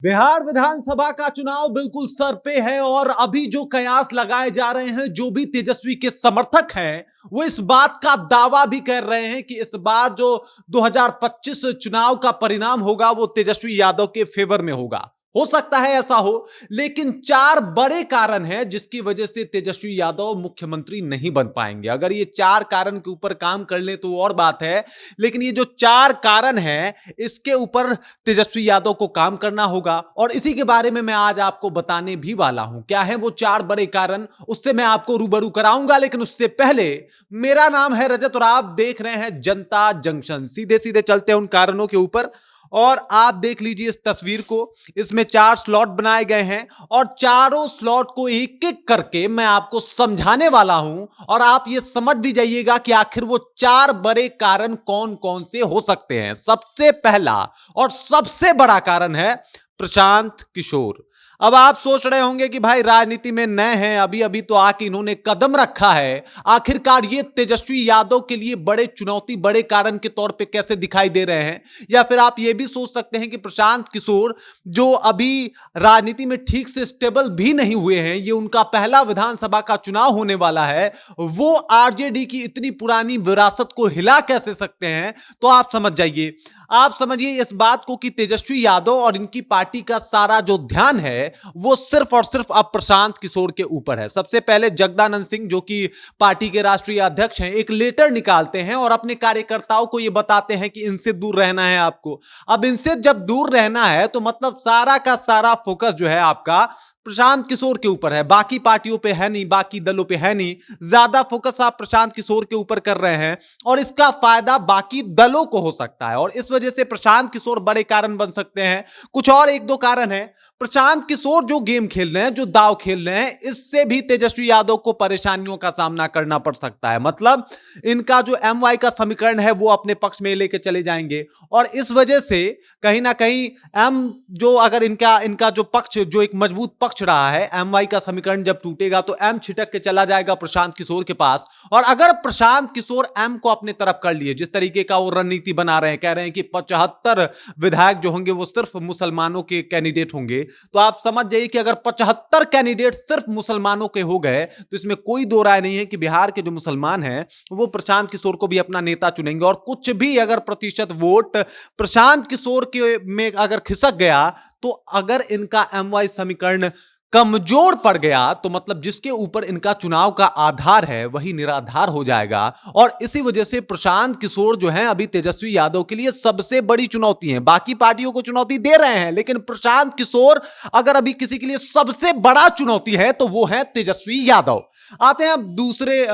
बिहार विधानसभा का चुनाव बिल्कुल सर पे है और अभी जो कयास लगाए जा रहे हैं, जो भी तेजस्वी के समर्थक हैं, वो इस बात का दावा भी कर रहे हैं कि इस बार जो 2025 चुनाव का परिणाम होगा वो तेजस्वी यादव के फेवर में होगा। हो सकता है ऐसा हो, लेकिन चार बड़े कारण हैं जिसकी वजह से तेजस्वी यादव मुख्यमंत्री नहीं बन पाएंगे। अगर ये चार कारण के ऊपर काम कर लें तो और बात है, लेकिन ये जो चार कारण हैं इसके ऊपर तेजस्वी यादव को काम करना होगा और इसी के बारे में मैं आज आपको बताने भी वाला हूं। क्या है वो चार बड़े कारण, उससे मैं आपको रूबरू कराऊंगा। लेकिन उससे पहले, मेरा नाम है रजत और आप देख रहे हैं जनता जंक्शन। सीधे सीधे चलते हैं उन कारणों के ऊपर और आप देख लीजिए इस तस्वीर को। इसमें चार स्लॉट बनाए गए हैं और चारों स्लॉट को एक एक करके मैं आपको समझाने वाला हूं और आप ये समझ भी जाइएगा कि आखिर वो चार बड़े कारण कौन कौन से हो सकते हैं। सबसे पहला और सबसे बड़ा कारण है प्रशांत किशोर। अब आप सोच रहे होंगे कि भाई राजनीति में नए हैं, अभी अभी तो आके इन्होंने कदम रखा है, आखिरकार ये तेजस्वी यादव के लिए बड़े चुनौती, बड़े कारण के तौर पे कैसे दिखाई दे रहे हैं। या फिर आप ये भी सोच सकते हैं कि प्रशांत किशोर जो अभी राजनीति में ठीक से स्टेबल भी नहीं हुए हैं, ये उनका पहला विधानसभा का चुनाव होने वाला है, वो आरजेडी की इतनी पुरानी विरासत को हिला कैसे सकते हैं। तो आप समझ जाइए, आप समझिए इस बात को कि तेजस्वी यादव और इनकी पार्टी का सारा जो ध्यान है वो सिर्फ और सिर्फ अब प्रशांत किशोर के ऊपर है। सबसे पहले जगदानंद सिंह जो कि पार्टी के राष्ट्रीय अध्यक्ष हैं, एक लेटर निकालते हैं और अपने कार्यकर्ताओं को यह बताते हैं कि इनसे दूर रहना है आपको। अब इनसे जब दूर रहना है तो मतलब सारा का सारा फोकस जो है आपका प्रशांत किशोर के ऊपर है, बाकी पार्टियों पे है नहीं, बाकी दलों पे है नहीं। ज्यादा फोकस आप प्रशांत किशोर के ऊपर कर रहे हैं और इसका फायदा बाकी दलों को हो सकता है और इस वजह से प्रशांत किशोर बड़े कारण बन सकते हैं। कुछ और एक दो कारण है। प्रशांत किशोर जो गेम खेल रहे हैं, जो दाव खेल रहे हैं, इससे भी तेजस्वी यादव को परेशानियों का सामना करना पड़ सकता है। मतलब इनका जो एमवाई का समीकरण है वो अपने पक्ष में लेके चले जाएंगे और इस वजह से कहीं ना कहीं एम जो अगर इनका इनका जो पक्ष, जो एक मजबूत पक्ष रहा है, एमवाई का समीकरण जब टूटेगा तो एम छिटक के चला जाएगा प्रशांत किशोर के पास। और अगर प्रशांत किशोर एम को अपने तरफ कर लिए, जिस तरीके का वो रणनीति बना रहे हैं, कह रहे हैं कि 75 विधायक जो होंगे वो सिर्फ मुसलमानों के कैंडिडेट होंगे, तो आप समझ जाइए कि अगर 75 कैंडिडेट सिर्फ मुसलमानों के हो गए तो इसमें कोई दो राय नहीं है कि बिहार के जो मुसलमान हैं वो प्रशांत किशोर को भी अपना नेता चुनेंगे। और कुछ भी अगर प्रतिशत वोट प्रशांत किशोर के में अगर खिसक गया, तो अगर इनका एमवाई समीकरण कमजोर पड़ गया तो मतलब जिसके ऊपर इनका चुनाव का आधार है वही निराधार हो जाएगा। और इसी वजह से प्रशांत किशोर जो है अभी तेजस्वी यादव के लिए सबसे बड़ी चुनौती है। बाकी पार्टियों को चुनौती दे रहे हैं, लेकिन प्रशांत किशोर अगर अभी किसी के लिए सबसे बड़ा चुनौती है तो वो है तेजस्वी यादव। आते हैं अब दूसरे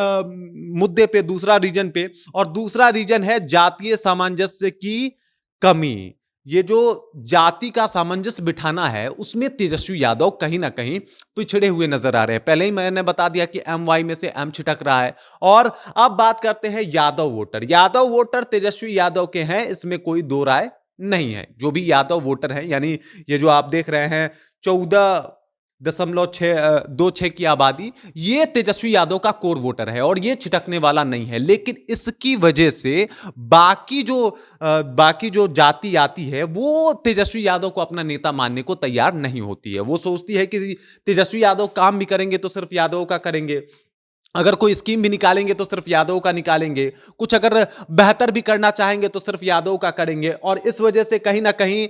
मुद्दे पे, दूसरा रीजन पे, और दूसरा रीजन है जातीय सामंजस्य की कमी। ये जो जाति का सामंजस्य बिठाना है उसमें तेजस्वी यादव कहीं ना कहीं पिछड़े हुए नजर आ रहे हैं। पहले ही मैंने बता दिया कि एमवाई में से एम छिटक रहा है। और अब बात करते हैं यादव वोटर। यादव वोटर तेजस्वी यादव के हैं, इसमें कोई दो राय नहीं है। जो भी यादव वोटर है, यानी ये जो आप देख रहे हैं 14.26 की आबादी, ये तेजस्वी यादव का कोर वोटर है और ये छिटकने वाला नहीं है। लेकिन इसकी वजह से बाकी जो जाति आती है वो तेजस्वी यादव को अपना नेता मानने को तैयार नहीं होती है। वो सोचती है कि तेजस्वी यादव काम भी करेंगे तो सिर्फ यादव का करेंगे, अगर कोई स्कीम भी निकालेंगे तो सिर्फ यादव का निकालेंगे, कुछ अगर बेहतर भी करना चाहेंगे तो सिर्फ यादव का करेंगे। और इस वजह से कहीं ना कहीं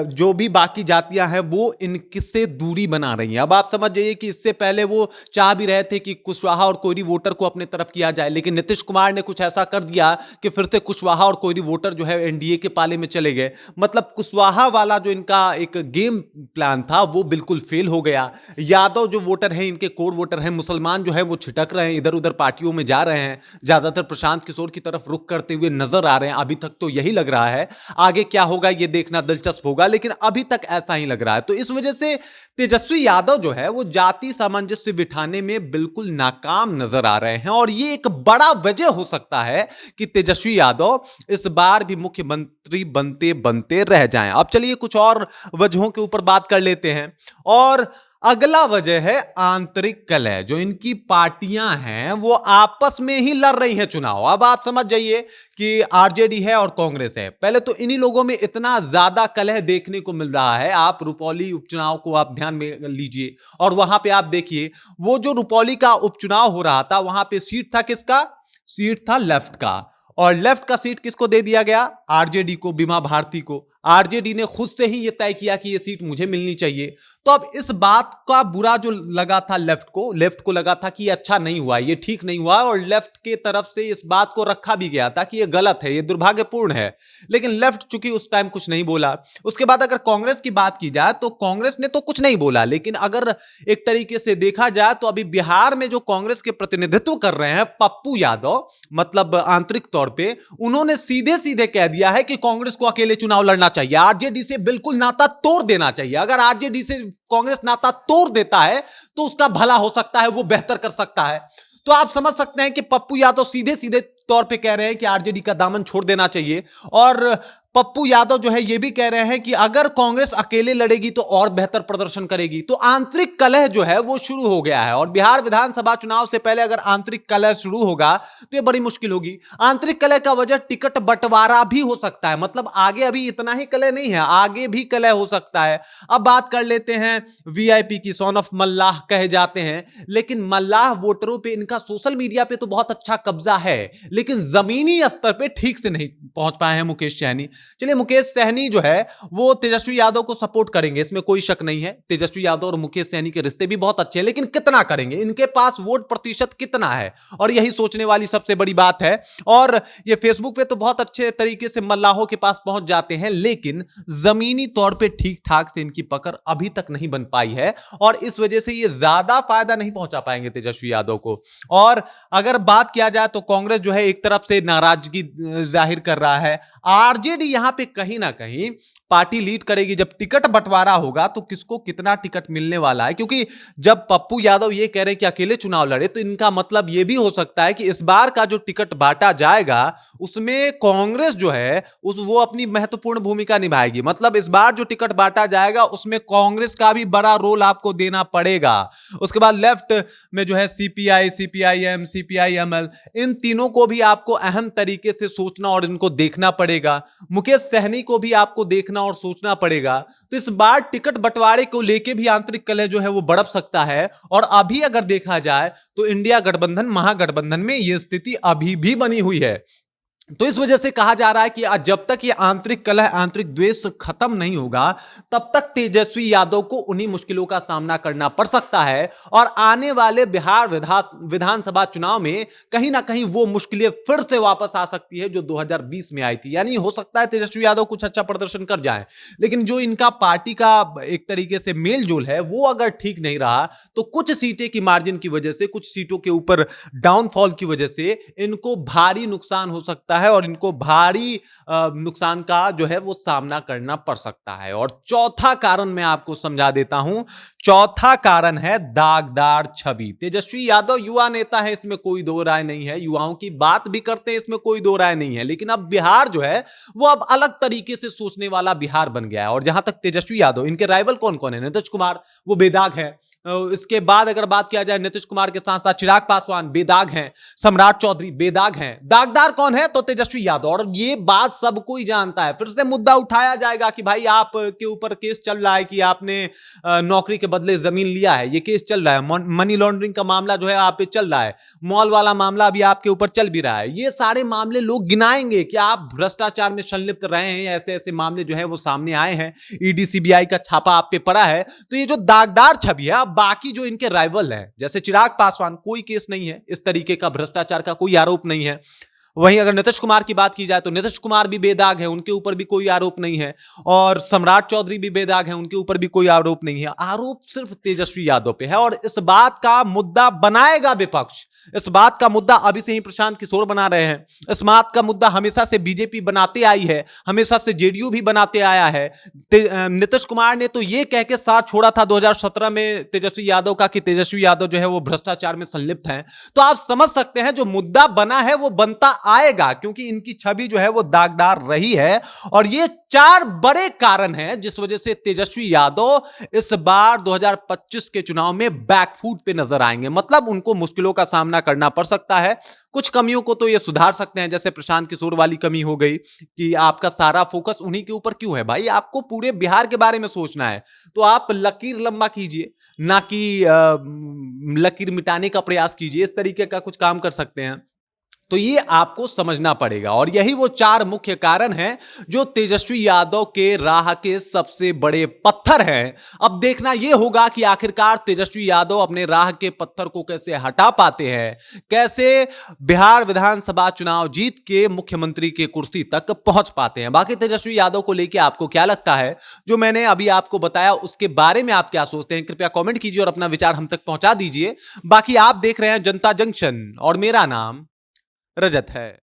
जो भी बाकी जातियां हैं वो इनसे दूरी बना रही हैं। अब आप समझ जाइए कि इससे पहले वो चाह भी रहे थे कि कुशवाहा और कोयरी वोटर को अपने तरफ किया जाए, लेकिन नीतीश कुमार ने कुछ ऐसा कर दिया कि फिर से कुशवाहा और कोयरी वोटर जो है एनडीए के पाले में चले गए। मतलब कुशवाहा वाला जो इनका एक गेम प्लान था वो बिल्कुल फेल हो गया। यादव जो वोटर है, इनके कोर वोटर हैं, मुसलमान जो है वो छिटक रहे हैं, इधर उधर पार्टियों में जा रहे हैं, ज्यादातर प्रशांत किशोर की तरफ रुख करते हुए नजर आ रहे हैं। अभी तक तो यही लग रहा है, आगे क्या होगा ये देखना दिलचस्प होगा, लेकिन अभी तक ऐसा ही लग रहा है। तो इस वजह से तेजस्वी यादव जो है वो जाति सामंजस्य बिठाने में बिल्कुल नाकाम नजर आ रहे हैं और ये एक बड़ा वजह हो सकता है कि तेजस्वी यादव इस बार भी मुख्यमंत्री बनते बनते रह जाएं। अब चलिए कुछ और वजहों के ऊपर बात कर लेते हैं। और अगला वजह है आंतरिक कलह। जो इनकी पार्टियां हैं वो आपस में ही लड़ रही हैं चुनाव। अब आप समझ जाइए कि आरजेडी है और कांग्रेस है। पहले तो इन्हीं लोगों में इतना ज्यादा कलह देखने को मिल रहा है। आप रुपौली उपचुनाव को आप ध्यान में लीजिए और वहां पे आप देखिए, वो जो रुपौली का उपचुनाव हो रहा था वहां पे सीट था किसका? सीट था लेफ्ट का। और लेफ्ट का सीट किसको दे दिया गया? आरजेडी को, बीमा भारती को। आरजेडी ने खुद से ही यह तय किया कि यह सीट मुझे मिलनी चाहिए। तो अब इस बात का बुरा जो लगा था लेफ्ट को लगा था कि ये अच्छा नहीं हुआ, ये ठीक नहीं हुआ, और लेफ्ट के तरफ से इस बात को रखा भी गया था कि ये गलत है, ये दुर्भाग्यपूर्ण है। लेकिन लेफ्ट चूंकि उस टाइम कुछ नहीं बोला। उसके बाद अगर कांग्रेस की बात की जाए तो कांग्रेस ने तो कुछ नहीं बोला, लेकिन अगर एक तरीके से देखा जाए तो अभी बिहार में जो कांग्रेस के प्रतिनिधित्व कर रहे हैं पप्पू यादव, मतलब आंतरिक तौर पर उन्होंने सीधे सीधे कह दिया है कि कांग्रेस को अकेले चुनाव लड़ना चाहिए, आरजेडी से बिल्कुल नाता तोड़ देना चाहिए। अगर आरजेडी से कांग्रेस नाता तोड़ देता है तो उसका भला हो सकता है, वो बेहतर कर सकता है। तो आप समझ सकते हैं कि पप्पू यादव सीधे सीधे तौर पे कह रहे हैं कि आरजेडी का दामन छोड़ देना चाहिए। और पप्पू यादव जो है ये भी कह रहे हैं कि अगर कांग्रेस अकेले लड़ेगी तो और बेहतर प्रदर्शन करेगी। तो आंतरिक कलह जो है वो शुरू हो गया है। और बिहार विधानसभा चुनाव से पहले अगर आंतरिक कलह शुरू होगा तो ये बड़ी मुश्किल होगी। आंतरिक कलह का वजह टिकट बंटवारा भी हो सकता है। मतलब आगे अभी इतना ही कलह नहीं है, आगे भी कलह हो सकता है। अब बात कर लेते हैं वीआईपी की। सन ऑफ मल्लाह कहे जाते हैं, लेकिन मल्लाह वोटरों पे इनका सोशल मीडिया पे तो बहुत अच्छा कब्जा है, लेकिन जमीनी स्तर पे ठीक से नहीं पहुंच पाए हैं मुकेश सहनी। चलिए, मुकेश सहनी जो है वो तेजस्वी यादव को सपोर्ट करेंगे, इसमें कोई शक नहीं है। तेजस्वी यादव और मुकेश सहनी के रिश्ते भी बहुत अच्छे हैं, लेकिन कितना करेंगे, इनके पास वोट प्रतिशत कितना है, और यही सोचने वाली सबसे बड़ी बात है। और ये फेसबुक पे तो बहुत अच्छे तरीके से मल्लाहों के पास पहुंच जाते हैं, लेकिन जमीनी तौर पे ठीक ठाक से इनकी पकड़ अभी तक नहीं बन पाई है, और इस वजह से ये ज्यादा फायदा नहीं पहुंचा पाएंगे तेजस्वी यादव को। और अगर बात किया जाए तो कांग्रेस जो है एक तरफ से नाराजगी जाहिर कर रहा है। आरजेडी यहां पे कहीं ना कहीं पार्टी लीड करेगी। जब टिकट बंटवारा होगा तो किसको कितना टिकट मिलने वाला है, क्योंकि जब पप्पू यादव ये कह रहे हैं कि अकेले चुनाव लड़े तो इनका मतलब ये भी हो सकता है कि इस बार का जो टिकट बांटा जाएगा उसमें कांग्रेस जो है वो अपनी महत्वपूर्ण भूमिका निभाएगी। मतलब इस बार जो टिकट बांटा जाएगा उसमें कांग्रेस का भी बड़ा रोल आपको देना पड़ेगा। उसके बाद लेफ्ट में जो है सीपीआई, सीपीआईएम, सीपीआईएमएल, इन तीनों को भी आपको अहम तरीके से सोचना और इनको देखना पड़ेगा। मुकेश सहनी को भी आपको देखना और सोचना पड़ेगा। तो इस बार टिकट बंटवारे को लेके भी आंतरिक कलह जो है वो बढ़ सकता है। और अभी अगर देखा जाए तो इंडिया गठबंधन, महागठबंधन में यह स्थिति अभी भी बनी हुई है। तो इस वजह से कहा जा रहा है कि जब तक ये आंतरिक कलह, आंतरिक द्वेष खत्म नहीं होगा तब तक तेजस्वी यादव को उन्हीं मुश्किलों का सामना करना पड़ सकता है। और आने वाले बिहार विधानसभा चुनाव में कहीं ना कहीं वो मुश्किलें फिर से वापस आ सकती है जो 2020 में आई थी। यानी हो सकता है तेजस्वी यादव कुछ अच्छा प्रदर्शन कर जाए, लेकिन जो इनका पार्टी का एक तरीके से मेल जोल है वो अगर ठीक नहीं रहा तो कुछ सीटें की मार्जिन की वजह से, कुछ सीटों के ऊपर डाउनफॉल की वजह से इनको भारी नुकसान हो सकता है और इनको भारी नुकसान का जो है वो सामना करना पड़ सकता है। और चौथा कारण मैं आपको समझा देता हूं। चौथा कारण है दागदार छवि। तेजस्वी यादव युवा नेता है, इसमें कोई दो राय नहीं है, युवाओं की बात भी करते हैं, इसमें कोई दो राय नहीं है। लेकिन अब बिहार जो है वो अब अलग तरीके से सोचने वाला बिहार बन गया है। और जहां तक तेजस्वी यादव, इनके राइवल कौन कौन है? नीतीश कुमार, वो बेदाग है। इसके बाद अगर बात किया जाए नीतीश कुमार के साथ साथ चिराग पासवान बेदाग हैं, सम्राट चौधरी बेदाग हैं। दागदार कौन है? तो तेजस्वी यादव। और ये बात सब कोई जानता है। फिर से मुद्दा उठाया जाएगा कि भाई आप के ऊपर केस चल रहा है कि आपने नौकरी के बदले जमीन लिया है, ये केस चल रहा है। मनी लॉन्ड्रिंग का मामला जो है आप पे चल रहा है, मॉल वाला मामला भी आपके ऊपर चल भी रहा है। ये सारे मामले लोग गिनाएंगे कि आप भ्रष्टाचार में संलिप्त रहे हैं, ऐसे ऐसे मामले जो है वो सामने आए हैं, ईडी सीबीआई का छापा आप पे पड़ा है। तो ये जो दागदार छवि है, बाकी जो इनके राइवल हैं जैसे चिराग पासवान, कोई केस नहीं है, इस तरीके का भ्रष्टाचार का कोई आरोप नहीं है। वहीं अगर नीतीश कुमार की बात की जाए तो नीतीश कुमार भी बेदाग है, उनके ऊपर भी कोई आरोप नहीं है। और सम्राट चौधरी भी बेदाग है, उनके ऊपर भी कोई आरोप नहीं है। आरोप सिर्फ तेजस्वी यादव पे है। और इस बात का मुद्दा बनाएगा विपक्ष। इस बात का मुद्दा अभी से ही प्रशांत किशोर बना रहे हैं। इस बात का मुद्दा हमेशा से बीजेपी बनाते आई है, हमेशा से जेडीयू भी बनाते आया है। नीतीश कुमार ने तो ये कह के साथ छोड़ा था 2017 में तेजस्वी यादव का कि तेजस्वी यादव जो है वो भ्रष्टाचार में संलिप्त हैं। तो आप समझ सकते हैं जो मुद्दा बना है वो बनता आएगा, क्योंकि इनकी छवि जो है वो दागदार रही है। और ये 4 बड़े कारण हैं जिस वजह से तेजस्वी यादव इस बार 2025 के चुनाव में बैकफुट पे नजर आएंगे। मतलब उनको मुश्किलों का सामना करना पड़ सकता है। कुछ कमियों को तो ये सुधार सकते हैं, जैसे प्रशांत किशोर वाली कमी हो गई कि आपका सारा फोकस उन्हीं के ऊपर क्यों है। भाई आपको पूरे बिहार के बारे में सोचना है तो आप लकीर लंबा कीजिए, ना कि लकीर मिटाने का प्रयास कीजिए। इस तरीके का कुछ काम कर सकते हैं। तो ये आपको समझना पड़ेगा और यही वो 4 मुख्य कारण हैं जो तेजस्वी यादव के राह के सबसे बड़े पत्थर हैं। अब देखना यह होगा कि आखिरकार तेजस्वी यादव अपने राह के पत्थर को कैसे हटा पाते हैं, कैसे बिहार विधानसभा चुनाव जीत के मुख्यमंत्री के कुर्सी तक पहुंच पाते हैं। बाकी तेजस्वी यादव को लेकर आपको क्या लगता है, जो मैंने अभी आपको बताया उसके बारे में आप क्या सोचते हैं, कृपया कमेंट कीजिए और अपना विचार हम तक पहुंचा दीजिए। बाकी आप देख रहे हैं जनता जंक्शन और मेरा नाम रजत है।